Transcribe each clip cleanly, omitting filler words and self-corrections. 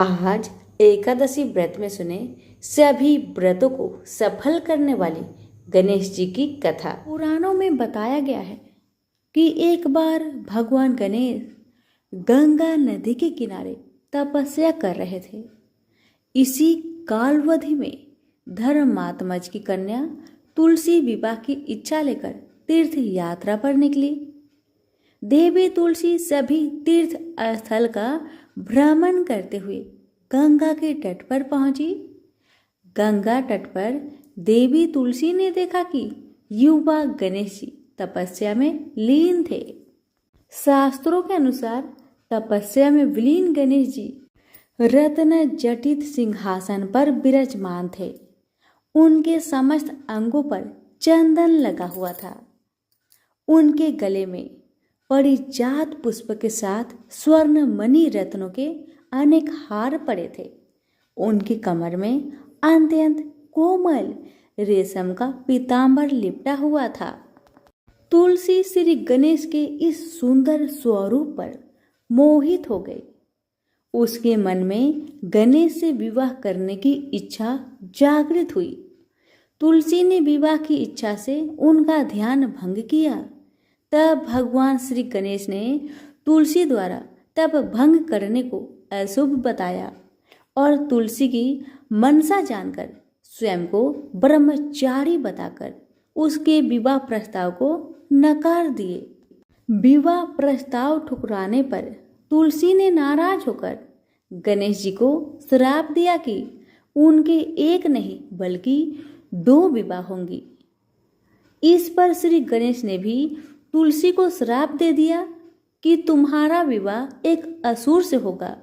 आज एकादशी व्रत में सुने सभी व्रतों को सफल करने वाले गणेश जी की कथा। पुराणों में बताया गया है कि एक बार भगवान गणेश गंगा नदी के किनारे तपस्या कर रहे थे। इसी कालावधि में धर्मात्मज की कन्या तुलसी विवाह की इच्छा लेकर तीर्थ यात्रा पर निकली। देवी तुलसी सभी तीर्थ स्थल का भ्रमण करते हुए गंगा के तट पर पहुंची। गंगा तट पर देवी तुलसी ने देखा कि युवा गणेश जी तपस्या में लीन थे। शास्त्रों के अनुसार तपस्या में विलीन गणेश जी रत्न जटित सिंहासन पर विराजमान थे। उनके समस्त अंगों पर चंदन लगा हुआ था। उनके गले में परिजात पुष्प के साथ स्वर्ण मणि रत्नों के अनेक हार पड़े थे। उनकी कमर में अत्यंत कोमल रेशम का पीतांबर लिपटा हुआ था। तुलसी श्री गणेश के इस सुंदर स्वरूप पर मोहित हो गई। उसके मन में गणेश से विवाह करने की इच्छा जागृत हुई। तुलसी ने विवाह की इच्छा से उनका ध्यान भंग किया। तब भगवान श्री गणेश ने तुलसी द्वारा तप भंग करने को अशुभ बताया और तुलसी की मनसा जानकर स्वयं को ब्रह्मचारी बताकर उसके विवाह प्रस्ताव को नकार दिए। विवाह प्रस्ताव ठुकराने पर तुलसी ने नाराज होकर गणेश जी को श्राप दिया कि उनके एक नहीं बल्कि 2 विवाह होंगी। इस पर श्री गणेश ने भी तुलसी को श्राप दे दिया कि तुम्हारा विवाह एक असुर से होगा।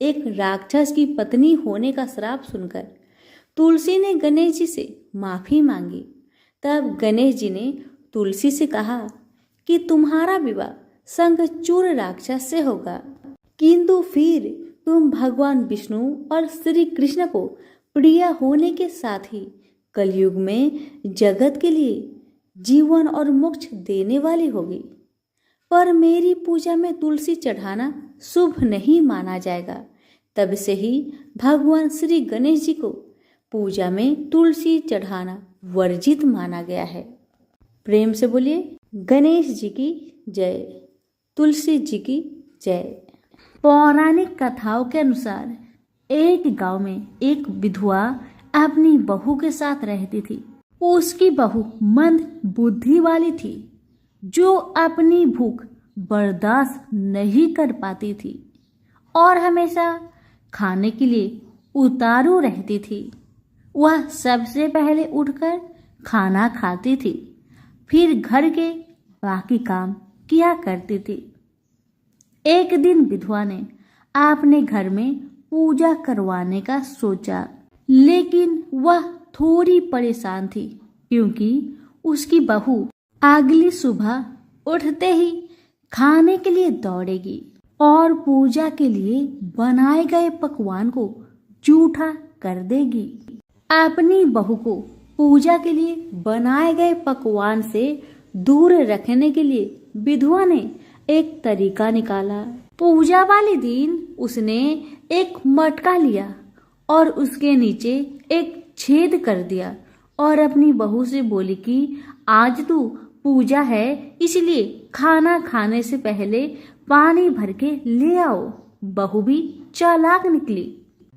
एक राक्षस की पत्नी होने का श्राप सुनकर तुलसी ने गणेश जी से माफी मांगी। तब गणेश जी ने तुलसी से कहा कि तुम्हारा विवाह शंखचूड़ राक्षस से होगा, किंतु फिर तुम भगवान विष्णु और श्री कृष्ण को प्रिय होने के साथ ही कलयुग में जगत के लिए जीवन और मोक्ष देने वाली होगी। पर मेरी पूजा में तुलसी चढ़ाना शुभ नहीं माना जाएगा। तब से ही भगवान श्री गणेश जी को पूजा में तुलसी चढ़ाना वर्जित माना गया है। प्रेम से बोलिए गणेश जी की जय, तुलसी जी की जय। पौराणिक कथाओं के अनुसार एक गांव में एक विधवा अपनी बहू के साथ रहती थी। उसकी बहू मंद बुद्धि वाली थी, जो अपनी भूख बर्दाश्त नहीं कर पाती थी और हमेशा खाने के लिए उतारू रहती थी। वह सबसे पहले उठकर खाना खाती थी, फिर घर के बाकी काम किया करती थी। एक दिन विधवा ने अपने घर में पूजा करवाने का सोचा, लेकिन वह थोड़ी परेशान थी क्योंकि उसकी बहू अगली सुबह उठते ही खाने के लिए दौड़ेगी और पूजा के लिए बनाए गए पकवान को जूठा कर देगी। अपनी बहू को पूजा के लिए बनाए गए पकवान से दूर रखने के लिए विधवा ने एक तरीका निकाला। पूजा वाले दिन उसने एक मटका लिया और उसके नीचे एक छेद कर दिया और अपनी बहू से बोली कि आज तो पूजा है, इसलिए खाना खाने से पहले पानी भर के ले आओ। बहू भी चालाक निकली।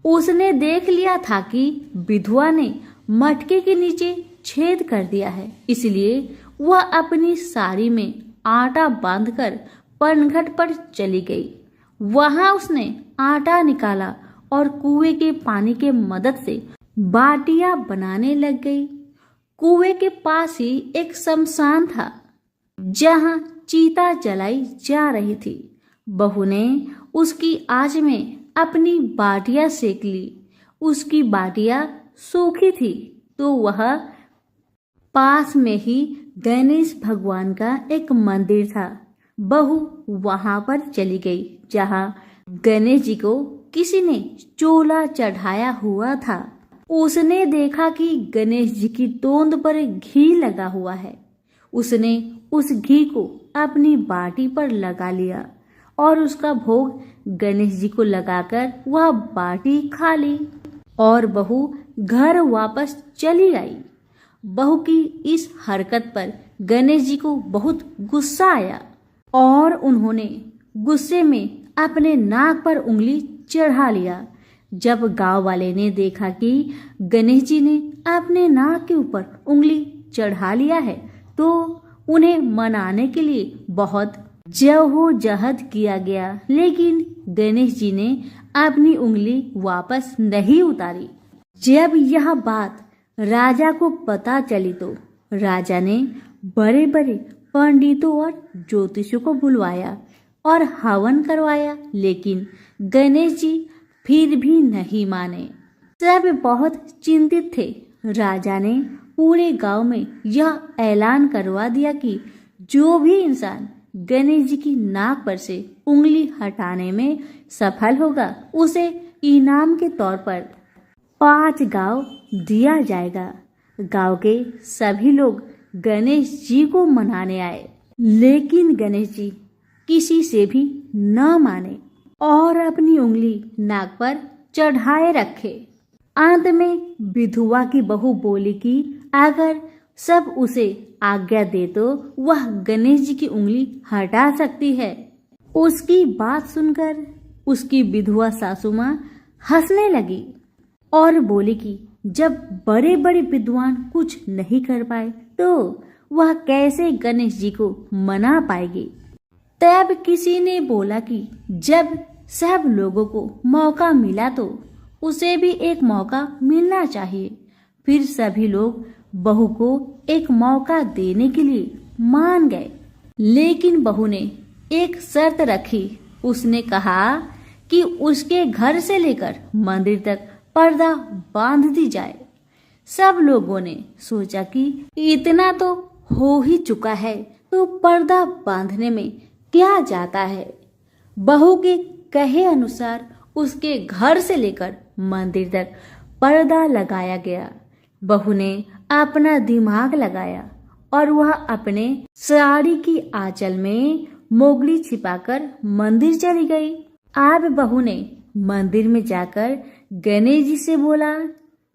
उसने देख लिया था कि विधवा ने मटके के नीचे छेद कर दिया है, इसलिए वह अपनी साड़ी में आटा बांधकर पनघट पर चली गई। वहां उसने आटा निकाला और कुएं के पानी के मदद से बाटियां बनाने लग गई। कुएं के पास ही एक शमशान था, जहां चीता जलाई जा रही थी। बहू ने उसकी आंच में अपनी बाटियां सेक ली। उसकी बाटियां सूखी थी तो वह पास में ही गणेश भगवान का एक मंदिर था। बहू वहां पर चली गई जहां गणेश जी को किसी ने चोला चढ़ाया हुआ था। उसने देखा कि गणेश जी की तोंद पर घी लगा हुआ है। उसने उस घी को अपनी बाटी पर लगा लिया और उसका भोग गणेश जी को लगाकर वह बाटी खा ली और बहू घर वापस चली आई। बहू की इस हरकत पर गणेश जी को बहुत गुस्सा आया और उन्होंने गुस्से में अपने नाक पर उंगली चढ़ा लिया। जब गांव वाले ने देखा कि गणेश जी ने अपने नाक के ऊपर उंगली चढ़ा लिया है तो उन्हें मनाने के लिए बहुत जद्दोजहद किया गया, लेकिन गणेश जी ने अपनी उंगली वापस नहीं उतारी। जब यह बात राजा को पता चली तो राजा ने बड़े बड़े पंडितों और ज्योतिषों को बुलवाया और हवन करवाया, लेकिन गणेश जी फिर भी नहीं माने। सब बहुत चिंतित थे। राजा ने पूरे गांव में यह ऐलान करवा दिया कि जो भी इंसान गणेश जी की नाक पर से उंगली हटाने में सफल होगा उसे इनाम के तौर पर 5 गांव दिया जाएगा। गांव के सभी लोग गणेश जी को मनाने आए, लेकिन गणेश जी किसी से भी न माने और अपनी उंगली नाक पर चढ़ाए रखे। अंत में विधवा की बहू बोली कि अगर सब उसे आज्ञा दे तो वह गणेश जी की उंगली हटा सकती है। उसकी बात सुनकर उसकी विधवा सासू माँ हंसने लगी और बोली कि जब बड़े बड़े विद्वान कुछ नहीं कर पाए तो वह कैसे गणेश जी को मना पाएगी। तब किसी ने बोला कि जब सब लोगों को मौका मिला तो उसे भी एक मौका मिलना चाहिए। फिर सभी लोग बहू को एक मौका देने के लिए मान गए, लेकिन बहू ने एक शर्त रखी। उसने कहा कि उसके घर से लेकर मंदिर तक पर्दा बांध दी जाए। सब लोगों ने सोचा कि इतना तो हो ही चुका है तो पर्दा बांधने में क्या जाता है। बहू के कहे अनुसार उसके घर से लेकर मंदिर तक पर्दा लगाया गया। बहू ने अपना दिमाग लगाया और वह अपने साड़ी की आंचल में मोगली छिपाकर मंदिर चली गई। अब बहू ने मंदिर में जाकर गणेश जी से बोला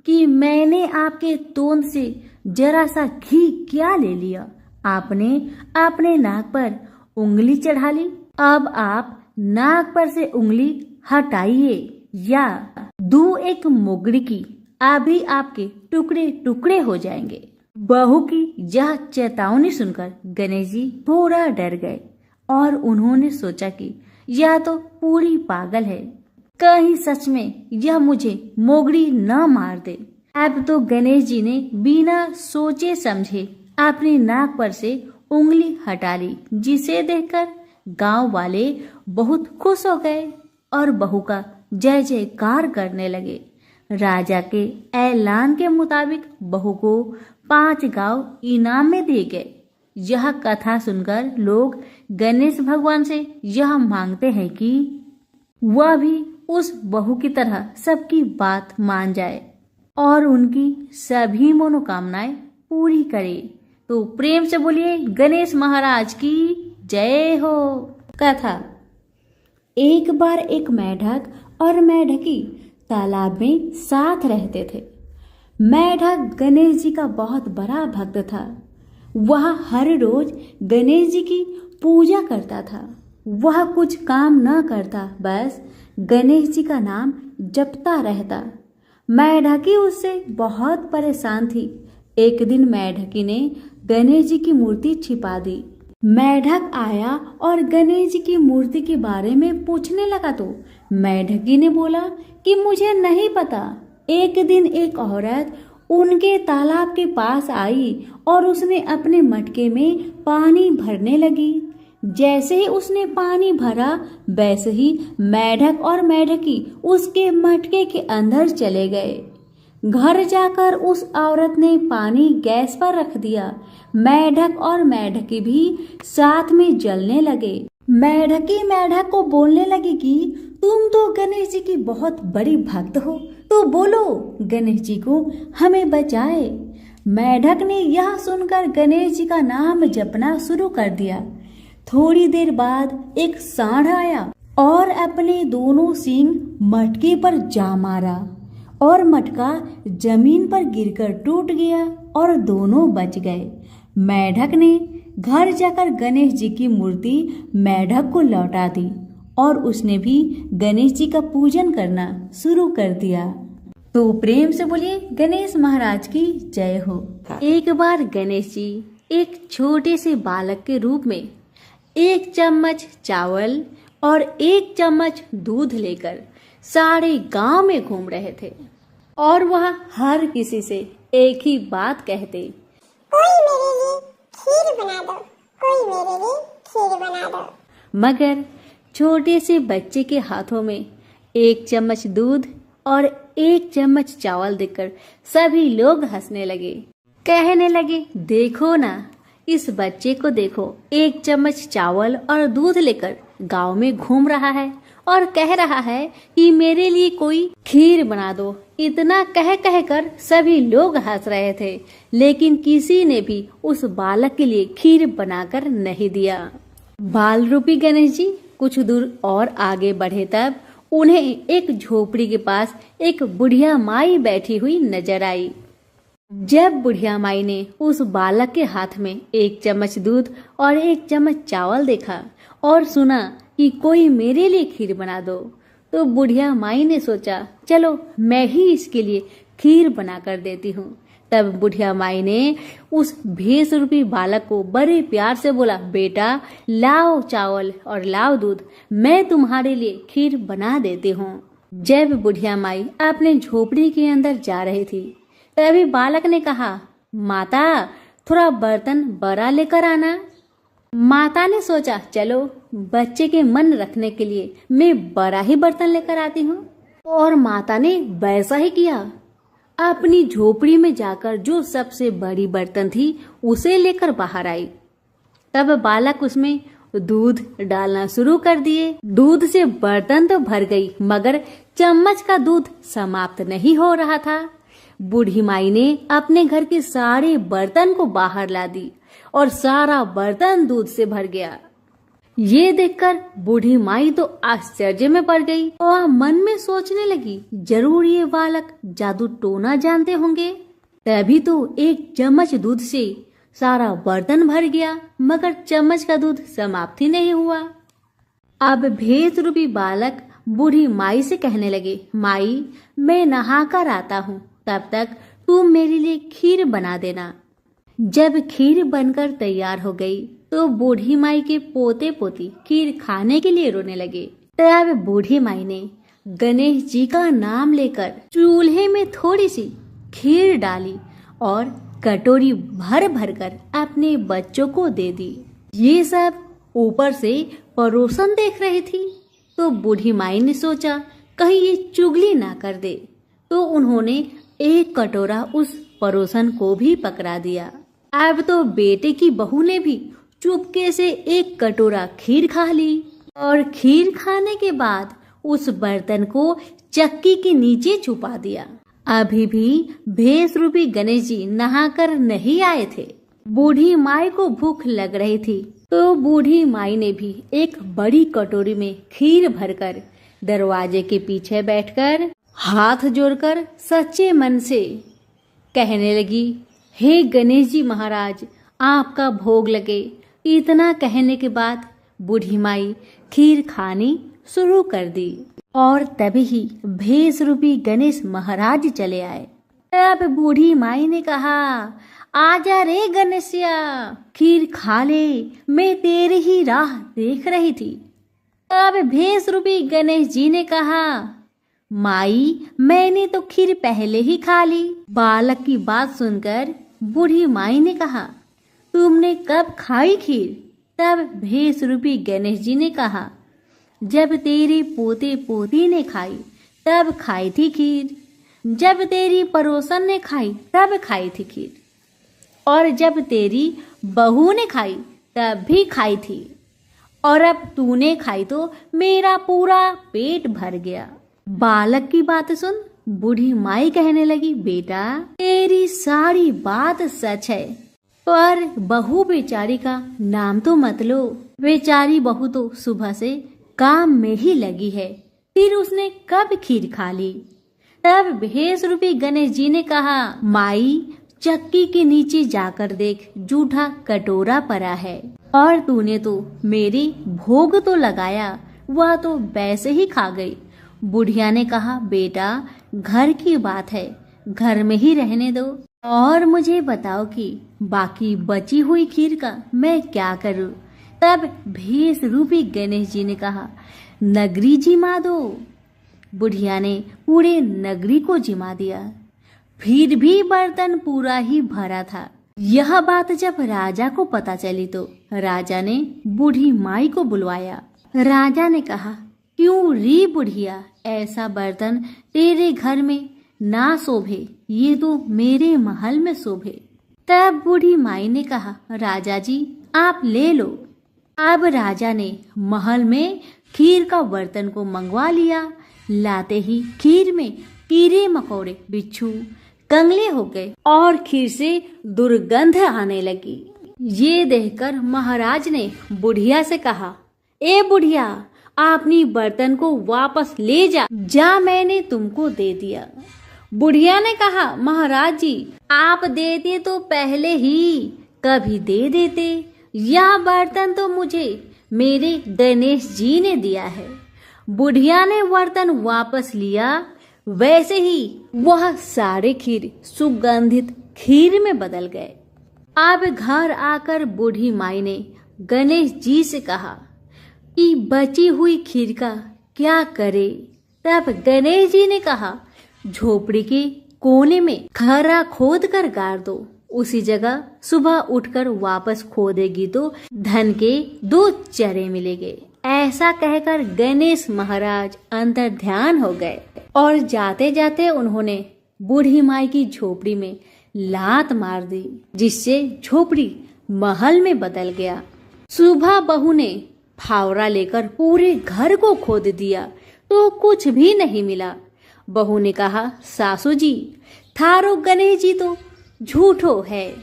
कि मैंने आपके तोंद से जरा सा घी क्या ले लिया, आपने अपने नाक पर उंगली चढ़ा ली। अब आप नाक पर से उंगली हटाइए या दूं एक मोगड़ी की, अभी आपके टुकड़े टुकड़े हो जाएंगे। बहू की यह चेतावनी सुनकर गणेश जी थोड़ा डर गए और उन्होंने सोचा कि यह तो पूरी पागल है, कहीं सच में यह मुझे मोगड़ी न मार दे। अब तो गणेश जी ने बिना सोचे समझे अपनी नाक पर से उंगली हटा ली, जिसे देखकर गांव वाले बहुत खुश हो गए और बहू का जय जयकार करने लगे। राजा के ऐलान के मुताबिक बहू को 5 गांव इनाम में दिए गए। यह कथा सुनकर लोग गणेश भगवान से यह मांगते हैं कि वह भी उस बहू की तरह सबकी बात मान जाए और उनकी सभी मनोकामनाएं पूरी करे। तो प्रेम से बोलिए गणेश महाराज की जय हो। कथा। एक बार एक मेढक और मेढकी तालाब में साथ रहते थे। मेढक गणेश जी का बहुत बड़ा भक्त था। वह हर रोज गणेश जी की पूजा करता था। वह कुछ काम न करता, बस गणेश जी का नाम जपता रहता। मेढकी उससे बहुत परेशान थी। एक दिन मेढकी ने गणेश जी की मूर्ति छिपा दी। मेढक आया और गणेश जी की मूर्ति के बारे में पूछने लगा तो मेढकी ने बोला कि मुझे नहीं पता। एक दिन एक औरत उनके तालाब के पास आई और उसने अपने मटके में पानी भरने लगी। जैसे ही उसने पानी भरा वैसे ही मेढक और मेढकी उसके मटके के अंदर चले गए। घर जाकर उस औरत ने पानी गैस पर रख दिया। मेढक और मेढकी भी साथ में जलने लगे। मेढकी मेढक को बोलने लगी कि तुम तो गणेश जी की बहुत बड़ी भक्त हो, तो बोलो गणेश जी को हमें बचाए। मेढक ने यह सुनकर गणेश जी का नाम जपना शुरू कर दिया। थोड़ी देर बाद एक सांड आया और अपने दोनों सींग मटके पर जा मारा और मटका जमीन पर गिरकर टूट गया और दोनों बच गए। मेढक ने घर जाकर गणेश जी की मूर्ति मेढक को लौटा दी और उसने भी गणेश जी का पूजन करना शुरू कर दिया। तो प्रेम से बोलिए गणेश महाराज की जय हो। एक बार गणेश जी एक छोटे से बालक के रूप में 1 चम्मच चावल और 1 चम्मच दूध लेकर सारे गांव में घूम रहे थे और वह हर किसी से एक ही बात कहते, कोई मेरे लिए खीर बना दो, कोई मेरे लिए खीर बना दो। मगर छोटे से बच्चे के हाथों में 1 चम्मच दूध और 1 चम्मच चावल देखकर सभी लोग हंसने लगे। कहने लगे, देखो ना, इस बच्चे को देखो, 1 चम्मच चावल और दूध लेकर गांव में घूम रहा है और कह रहा है कि मेरे लिए कोई खीर बना दो। इतना कह कह कर सभी लोग हंस रहे थे, लेकिन किसी ने भी उस बालक के लिए खीर बनाकर नहीं दिया। बाल रूपी गणेश जी कुछ दूर और आगे बढ़े तब उन्हें एक झोपड़ी के पास एक बुढ़िया माई बैठी हुई नजर आई। जब बुढ़िया माई ने उस बालक के हाथ में 1 चम्मच दूध और 1 चम्मच चावल देखा और सुना कि कोई मेरे लिए खीर बना दो, तो बुढ़िया माई ने सोचा, चलो मैं ही इसके लिए खीर बना कर देती हूँ। तब बुढ़िया माई ने उस भेष रूपी बालक को बड़े प्यार से बोला, बेटा लाओ चावल और लाओ दूध, मैं तुम्हारे लिए खीर बना देती हूँ। जब बुढ़िया माई अपने झोपड़ी के अंदर जा रही थी, तभी बालक ने कहा, माता थोड़ा बर्तन बड़ा लेकर आना। माता ने सोचा, चलो बच्चे के मन रखने के लिए मैं बड़ा ही बर्तन लेकर आती हूँ। और माता ने वैसा ही किया। अपनी झोपड़ी में जाकर जो सबसे बड़ी बर्तन थी उसे लेकर बाहर आई। तब बालक उसमें दूध डालना शुरू कर दिए। दूध से बर्तन तो भर गई, मगर चम्मच का दूध समाप्त नहीं हो रहा था। बूढ़ी माई ने अपने घर के सारे बर्तन को बाहर ला दी और सारा बर्तन दूध से भर गया। ये देखकर बूढ़ी माई तो आश्चर्य में पड़ गई और मन में सोचने लगी, जरूर ये बालक जादू टोना जानते होंगे, तभी तो 1 चम्मच दूध से सारा बर्तन भर गया, मगर चम्मच का दूध समाप्त ही नहीं हुआ। अब भेष रूपी बालक बूढ़ी माई से कहने लगे, माई मैं नहा कर आता हूँ, तब तक तुम मेरे लिए खीर बना देना। जब खीर बनकर तैयार हो गई तो बूढ़ी माई के पोते पोती खीर खाने के लिए रोने लगे। तब बूढ़ी माई ने गणेश जी का नाम लेकर चूल्हे में थोड़ी सी खीर डाली और कटोरी भर भर कर अपने बच्चों को दे दी। ये सब ऊपर से पड़ोसन देख रही थी, तो बूढ़ी माई ने सोचा कहीं ये चुगली ना कर दे, तो उन्होंने 1 कटोरा उस पड़ोसन को भी पकड़ा दिया। अब तो बेटे की बहू ने भी चुपके से 1 कटोरा खीर खा ली और खीर खाने के बाद उस बर्तन को चक्की के नीचे छुपा दिया। अभी भी भेष रूपी गणेश जी नहाकर नहीं आए थे। बूढ़ी माई को भूख लग रही थी, तो बूढ़ी माई ने भी एक बड़ी कटोरी में खीर भरकर दरवाजे के पीछे बैठकर हाथ जोड़कर सच्चे मन से कहने लगी, हे गणेश जी महाराज, आपका भोग लगे। इतना कहने के बाद बूढ़ी माई खीर खानी शुरू कर दी और तभी ही भेष रूपी गणेश महाराज चले आए। तब बूढ़ी माई ने कहा, आजा रे गणेशिया, खीर खा ले, मैं तेरी ही राह देख रही थी। तब भेष रूपी गणेश जी ने कहा, माई मैंने तो खीर पहले ही खा ली। बालक की बात सुनकर बूढ़ी माई ने कहा, तुमने कब खाई खीर? तब भेष रूपी गणेश जी ने कहा, जब तेरे पोते पोती ने खाई तब खाई थी खीर, जब तेरी पड़ोसन ने खाई तब खाई थी खीर, और जब तेरी बहू ने खाई तब भी खाई थी, और अब तूने खाई तो मेरा पूरा पेट भर गया। बालक की बात सुन बूढ़ी माई कहने लगी, बेटा तेरी सारी बात सच है, पर बहू बेचारी का नाम तो मत लो। बेचारी बहू तो सुबह से काम में ही लगी है, फिर उसने कब खीर खा ली। तब भेष रूपी गणेश जी ने कहा, माई चक्की के नीचे जाकर देख, जूठा कटोरा पड़ा है और तूने तो मेरी भोग तो लगाया, वह तो वैसे ही खा गई। बुढ़िया ने कहा, बेटा घर की बात है, घर में ही रहने दो और मुझे बताओ कि बाकी बची हुई खीर का मैं क्या करूं। तब भेष रूपी गणेश जी ने कहा, नगरी जिमा दो। बुढ़िया ने पूरे नगरी को जिमा दिया, फिर भी बर्तन पूरा ही भरा था। यह बात जब राजा को पता चली तो राजा ने बूढ़ी माई को बुलवाया। राजा ने कहा, क्यों री बुढ़िया, ऐसा बर्तन तेरे घर में ना शोभे, ये तो मेरे महल में शोभे। तब बूढ़ी माई ने कहा, राजा जी आप ले लो। अब राजा ने महल में खीर का बर्तन को मंगवा लिया। लाते ही खीर में कीड़े मकोड़े, बिच्छू, कंगले हो गए और खीर से दुर्गंध आने लगी। ये देखकर महाराज ने बुढ़िया से कहा, ए बुढ़िया, अपनी बर्तन को वापस ले जा, मैंने तुमको दे दिया। बुढ़िया ने कहा, महाराज जी आप देते तो पहले ही कभी दे देते, यह बर्तन तो मुझे मेरे गणेश जी ने दिया है। बुढ़िया ने बर्तन वापस लिया, वैसे ही वह सारे खीर सुगंधित खीर में बदल गए। अब घर आकर बूढ़ी माई ने गणेश जी से कहा कि बची हुई खीर का क्या करे। तब गणेश जी ने कहा, झोपड़ी के कोने में खरा खोद कर गाड़ दो, उसी जगह सुबह उठकर वापस खोदेगी तो धन के 2 चरे मिलेंगे। ऐसा कहकर गणेश महाराज अंतर ध्यान हो गए और जाते जाते उन्होंने बूढ़ी माई की झोपड़ी में लात मार दी, जिससे झोपड़ी महल में बदल गया। सुबह बहू ने फावड़ा लेकर पूरे घर को खोद दिया तो कुछ भी नहीं मिला। बहू ने कहा, सासू जी थारो गणेश जी तो झूठो है।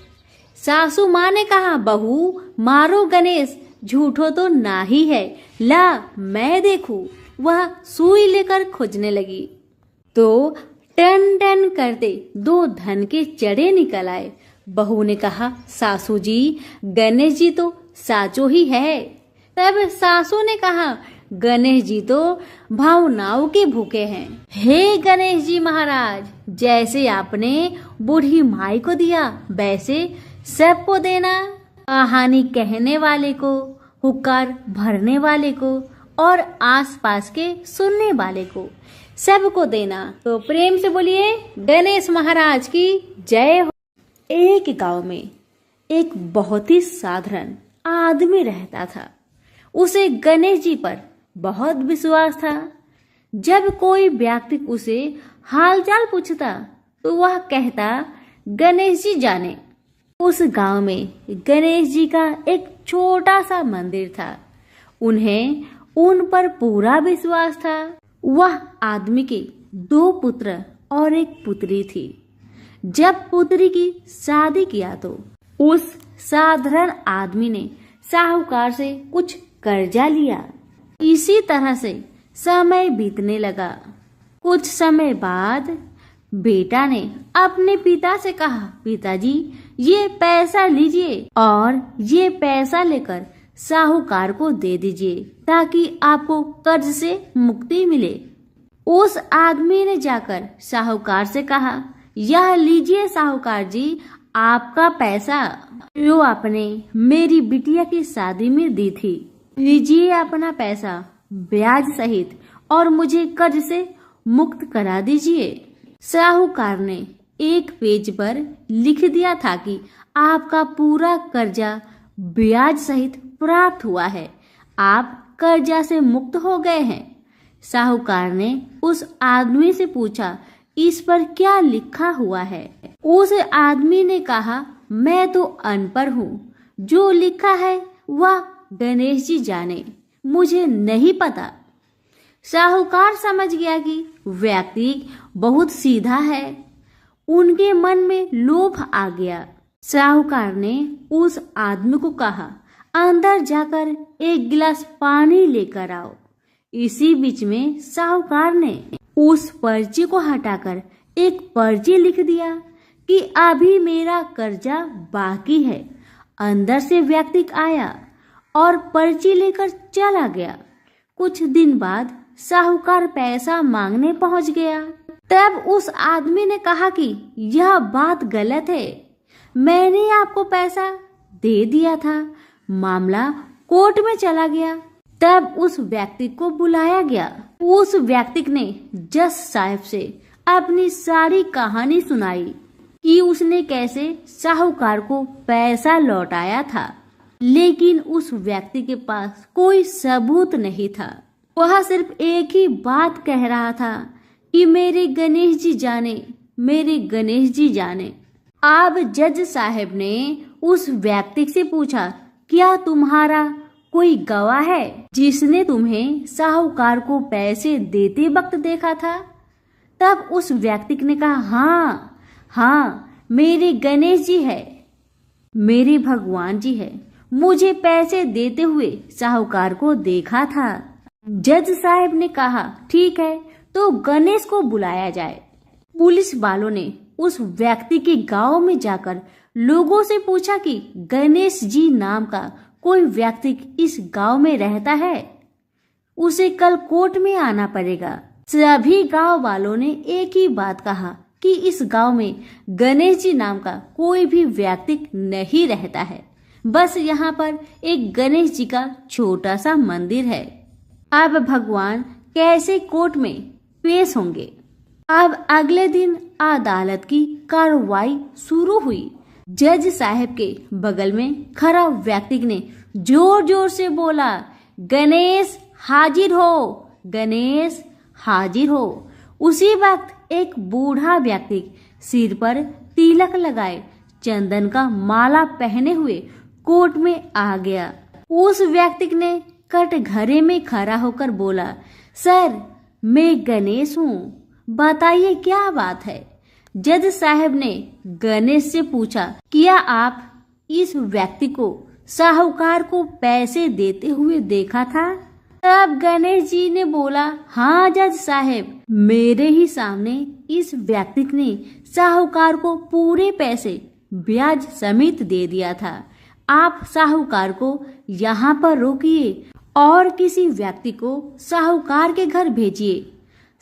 सासू माँ ने कहा, बहू मारो गणेश झूठो तो ना ही है, ला मैं देखूं। वह सुई लेकर खोजने लगी तो टन टन करते 2 धन के चढ़े निकल आए। बहू ने कहा, सासू जी गणेश जी तो साचो ही है। तब सासू ने कहा, गणेश जी तो भावनाओं के भूखे हैं। हे गणेश जी महाराज, जैसे आपने बूढ़ी माई को दिया वैसे सबको देना। कहानी कहने वाले को, हुक्कार भरने वाले को और आसपास के सुनने वाले को सबको देना। तो प्रेम से बोलिए गणेश महाराज की जय हो। एक गांव में एक बहुत ही साधारण आदमी रहता था। उसे गणेश जी पर बहुत विश्वास था। जब कोई व्यक्ति उसे हालचाल पूछता तो वह कहता, गणेश जी जाने। उस गांव में गणेश जी का एक छोटा सा मंदिर था। उन्हें उन पर पूरा विश्वास था। वह आदमी के 2 पुत्र और एक पुत्री थी। जब पुत्री की शादी किया तो उस साधारण आदमी ने साहूकार से कुछ कर्जा लिया। इसी तरह से समय बीतने लगा। कुछ समय बाद बेटा ने अपने पिता से कहा, पिताजी ये पैसा लीजिए और ये पैसा लेकर साहूकार को दे दीजिए ताकि आपको कर्ज से मुक्ति मिले। उस आदमी ने जाकर साहूकार से कहा, यह लीजिए साहूकार जी आपका पैसा जो आपने मेरी बिटिया की शादी में दी थी। लीजिए अपना पैसा ब्याज सहित और मुझे कर्ज से मुक्त करा दीजिए। साहूकार ने एक पेज पर लिख दिया था कि आपका पूरा कर्जा ब्याज सहित प्राप्त हुआ है, आप कर्जा से मुक्त हो गए हैं। साहूकार ने उस आदमी से पूछा, इस पर क्या लिखा हुआ है? उस आदमी ने कहा, मैं तो अनपढ़ हूँ, जो लिखा है वह गणेश जी जाने, मुझे नहीं पता। साहूकार समझ गया कि व्यक्ति बहुत सीधा है। उनके मन में लोभ आ गया। साहूकार ने उस आदमी को कहा, अंदर जाकर एक गिलास पानी लेकर आओ। इसी बीच में साहूकार ने उस पर्ची को हटाकर एक पर्ची लिख दिया कि अभी मेरा कर्जा बाकी है। अंदर से व्यक्ति आया और पर्ची लेकर चला गया। कुछ दिन बाद साहूकार पैसा मांगने पहुंच गया। तब उस आदमी ने कहा कि यह बात गलत है, मैंने आपको पैसा दे दिया था। मामला कोर्ट में चला गया। तब उस व्यक्ति को बुलाया गया। उस व्यक्ति ने जज साहब से अपनी सारी कहानी सुनाई कि उसने कैसे साहूकार को पैसा लौटाया था, लेकिन उस व्यक्ति के पास कोई सबूत नहीं था। वह सिर्फ एक ही बात कह रहा था कि मेरे गणेश जी जाने, मेरे गणेश जी जाने। अब जज साहब ने उस व्यक्ति से पूछा, क्या तुम्हारा कोई गवाह है जिसने तुम्हें साहूकार को पैसे देते वक्त देखा था? तब उस व्यक्ति ने कहा, हाँ, मेरे गणेश जी है, मेरे भगवान जी है, मुझे पैसे देते हुए साहूकार को देखा था। जज साहब ने कहा, ठीक है, तो गणेश को बुलाया जाए। पुलिस वालों ने उस व्यक्ति के गांव में जाकर लोगों से पूछा कि गणेश जी नाम का कोई व्यक्ति इस गांव में रहता है, उसे कल कोर्ट में आना पड़ेगा। सभी गांव वालों ने एक ही बात कहा कि इस गांव में गणेश जी नाम का कोई भी व्यक्ति नहीं रहता है, बस यहाँ पर एक गणेश जी का छोटा सा मंदिर है। अब भगवान कैसे कोर्ट में पेश होंगे? अब अगले दिन अदालत की कार्रवाई शुरू हुई। जज साहब के बगल में खड़ा व्यक्ति ने जोर जोर से बोला, गणेश हाजिर हो, गणेश हाजिर हो। उसी वक्त एक बूढ़ा व्यक्ति सिर पर तिलक लगाए, चंदन का माला पहने हुए कोर्ट में आ गया। उस व्यक्ति ने कटघरे में खड़ा होकर बोला, सर, मैं गणेश हूँ, बताइए क्या बात है? जज साहब ने गणेश से पूछा, क्या आप इस व्यक्ति को साहूकार को पैसे देते हुए देखा था? तब गणेश जी ने बोला, हाँ जज साहब, मेरे ही सामने इस व्यक्ति ने साहूकार को पूरे पैसे ब्याज समेत दे दिया था। आप साहूकार को यहाँ पर रोकिए और किसी व्यक्ति को साहूकार के घर भेजिए।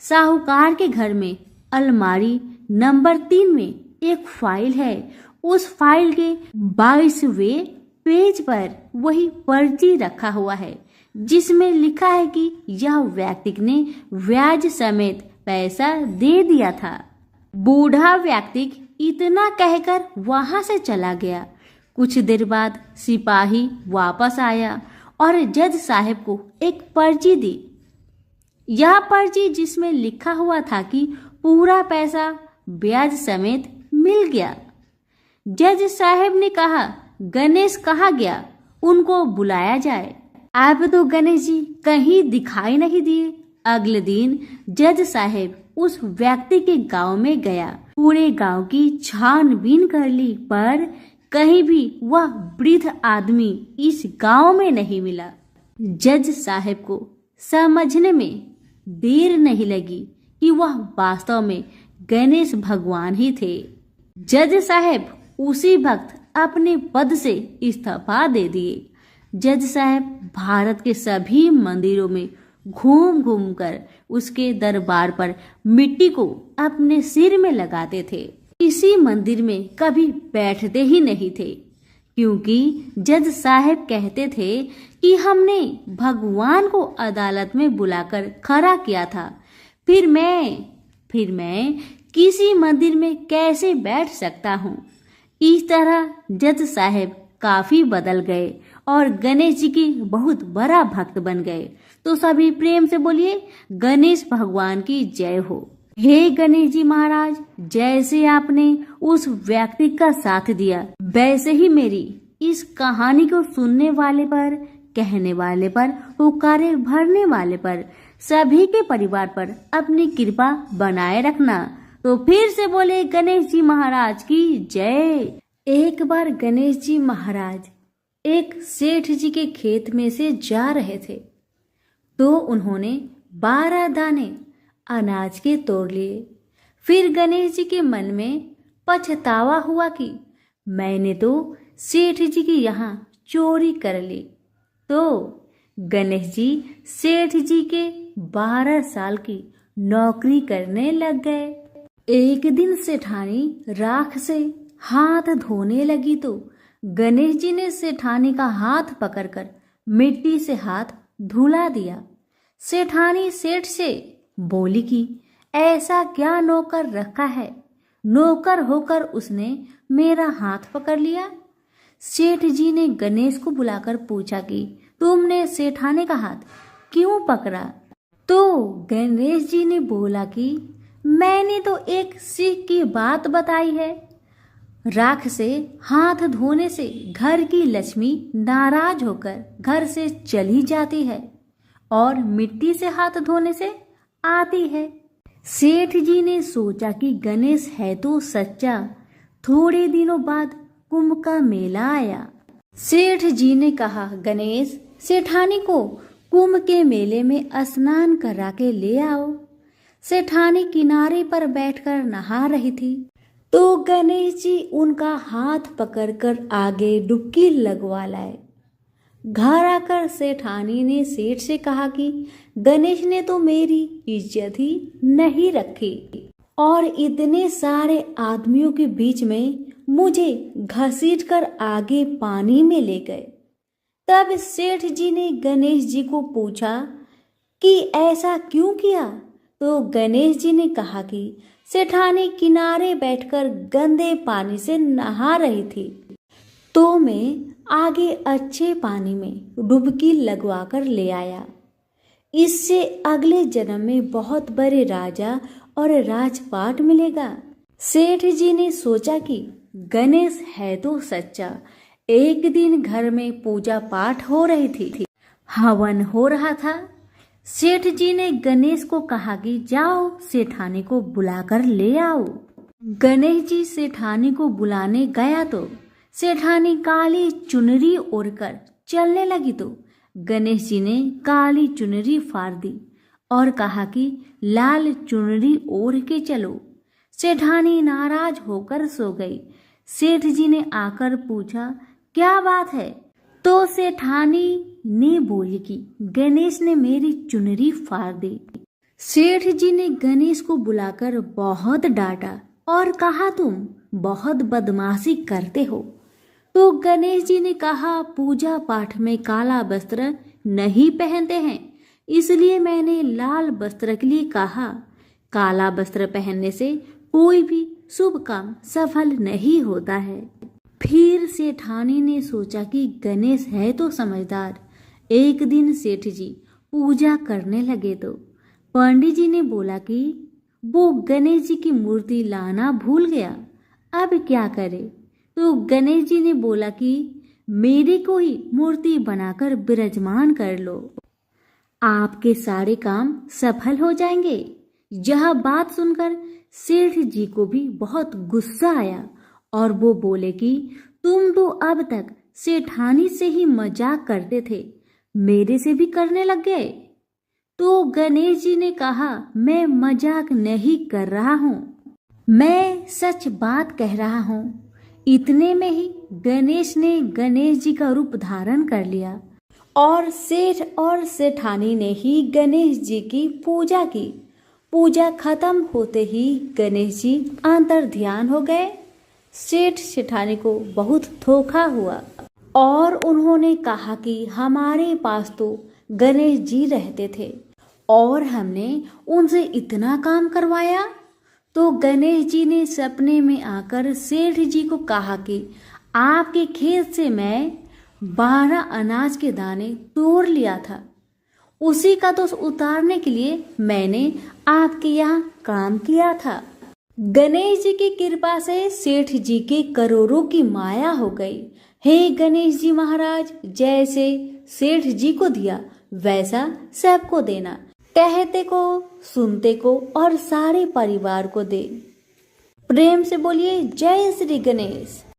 साहूकार के घर में अलमारी नंबर 3 में एक फाइल है। उस फाइल के 22वें पेज पर वही पर्ची रखा हुआ है जिसमें लिखा है कि यह व्यक्ति ने ब्याज समेत पैसा दे दिया था। बूढ़ा व्यक्ति इतना कहकर वहां से चला गया। कुछ देर बाद सिपाही वापस आया और जज साहब को एक पर्ची दी। यह पर्ची जिसमें लिखा हुआ था कि पूरा पैसा ब्याज समेत मिल गया। जज साहब ने कहा, गणेश कहाँ गया? उनको बुलाया जाए। अब तो गणेश जी कहीं दिखाई नहीं दिए। अगले दिन जज साहब उस व्यक्ति के गांव में गया। पूरे गांव की छानबीन कर ली, पर कहीं भी वह वृद्ध आदमी इस गांव में नहीं मिला। जज साहब को समझने में देर नहीं लगी कि वह वास्तव में गणेश भगवान ही थे। जज साहब उसी वक्त अपने पद से इस्तीफा दे दिए। जज साहब भारत के सभी मंदिरों में घूम घूम कर उसके दरबार पर मिट्टी को अपने सिर में लगाते थे। किसी मंदिर में कभी बैठते ही नहीं थे, क्योंकि जज साहब कहते थे कि हमने भगवान को अदालत में बुलाकर खड़ा किया था, फिर मैं किसी मंदिर में कैसे बैठ सकता हूँ। इस तरह जज साहब काफी बदल गए और गणेश जी की बहुत बड़ा भक्त बन गए। तो सभी प्रेम से बोलिए, गणेश भगवान की जय हो। हे गणेश जी महाराज, जैसे आपने उस व्यक्ति का साथ दिया, वैसे ही मेरी इस कहानी को सुनने वाले पर, कहने वाले पर, पुकारे भरने वाले पर, सभी के परिवार पर अपनी कृपा बनाए रखना। तो फिर से बोले, गणेश जी महाराज की जय। एक बार गणेश जी महाराज एक सेठ जी के खेत में से जा रहे थे तो उन्होंने 12 दाने अनाज के तोड़ लिए। फिर गणेश जी के मन में पछतावा हुआ कि मैंने तो सेठ जी की यहाँ चोरी कर ली। तो गणेश जी सेठ जी के 12 साल की नौकरी करने लग गए। एक दिन सेठानी राख से हाथ धोने लगी तो गणेश जी ने सेठानी का हाथ पकड़कर मिट्टी से हाथ धुला दिया। सेठानी सेठ से बोली कि ऐसा क्या नौकर रखा है, नौकर होकर उसने मेरा हाथ पकड़ लिया। सेठ जी ने गणेश को बुलाकर पूछा कि तुमने सेठानी का हाथ क्यों पकड़ा? तो गणेश जी ने बोला कि मैंने तो एक सीख की बात बताई है। राख से हाथ धोने से घर की लक्ष्मी नाराज होकर घर से चली जाती है और मिट्टी से हाथ धोने से आती है। सेठ जी ने सोचा कि गणेश है तो सच्चा। थोड़े दिनों बाद कुंभ का मेला आया। सेठ जी ने कहा, गणेश सेठानी को कुंभ के मेले में स्नान करा के ले आओ। सेठानी किनारे पर बैठकर नहा रही थी तो गणेश जी उनका हाथ पकड़कर आगे डुबकी लगवा लाए। घर आकर सेठानी ने सेठ से कहा कि गणेश ने तो मेरी इज्जत ही नहीं रखी और इतने सारे आदमियों के बीच में मुझे घसीटकर आगे पानी में ले गए। तब सेठ जी ने गणेश जी को पूछा कि ऐसा क्यों किया? तो गणेश जी ने कहा कि सेठानी किनारे बैठकर गंदे पानी से नहा रही थी तो मैं आगे अच्छे पानी में डुबकी लगवाकर ले आया। इससे अगले जन्म में बहुत बड़े राजा और राजपाट मिलेगा। सेठ जी ने सोचा कि गणेश है तो सच्चा। एक दिन घर में पूजा पाठ हो रही थी, हवन हो रहा था। सेठ जी ने गणेश को कहा कि जाओ सेठानी को बुलाकर ले आओ। गणेश जी सेठानी को बुलाने गया तो सेठानी काली चुनरी ओढ़कर चलने लगी तो गणेश जी ने काली चुनरी फाड़ दी और कहा कि लाल चुनरी ओढ़ के चलो। सेठानी नाराज होकर सो गई। सेठ जी ने आकर पूछा, क्या बात है? तो सेठानी ने बोली कि गणेश ने मेरी चुनरी फाड़ दी। सेठ जी ने गणेश को बुलाकर बहुत डांटा और कहा, तुम बहुत बदमाशी करते हो। तो गणेश जी ने कहा, पूजा पाठ में काला वस्त्र नहीं पहनते हैं, इसलिए मैंने लाल वस्त्र के लिए कहा। काला वस्त्र पहनने से कोई भी शुभ काम सफल नहीं होता है। फिर सेठानी ने सोचा कि गणेश है तो समझदार। एक दिन सेठ जी पूजा करने लगे तो पंडित जी ने बोला कि वो गणेश जी की मूर्ति लाना भूल गया, अब क्या करे? तो गणेश जी ने बोला कि मेरे को ही मूर्ति बनाकर विराजमान कर लो, आपके सारे काम सफल हो जाएंगे। यह बात सुनकर सेठ जी को भी बहुत गुस्सा आया और वो बोले कि तुम तो अब तक सेठानी से ही मजाक करते थे, मेरे से भी करने लग गए। तो गणेश जी ने कहा, मैं मजाक नहीं कर रहा हूँ, मैं सच बात कह रहा हूँ। इतने में ही गणेश ने गणेश जी का रूप धारण कर लिया और सेठ और सेठानी ने ही गणेश जी की पूजा की। पूजा खत्म होते ही गणेश जी अंतर ध्यान हो गए। सेठ सेठानी को बहुत धोखा हुआ और उन्होंने कहा कि हमारे पास तो गणेश जी रहते थे और हमने उनसे इतना काम करवाया। तो गणेश जी ने सपने में आकर सेठ जी को कहा कि आपके खेत से मैं 12 अनाज के दाने तोड़ लिया था, उसी का दोष उतारने के लिए मैंने आपके यहाँ काम किया था। गणेश जी की कृपा से सेठ जी के करोड़ों की माया हो गई। हे गणेश जी महाराज, जैसे सेठ जी को दिया वैसा सबको देना, कहते को सुनते को और सारे परिवार को दे। प्रेम से बोलिए जय श्री गणेश।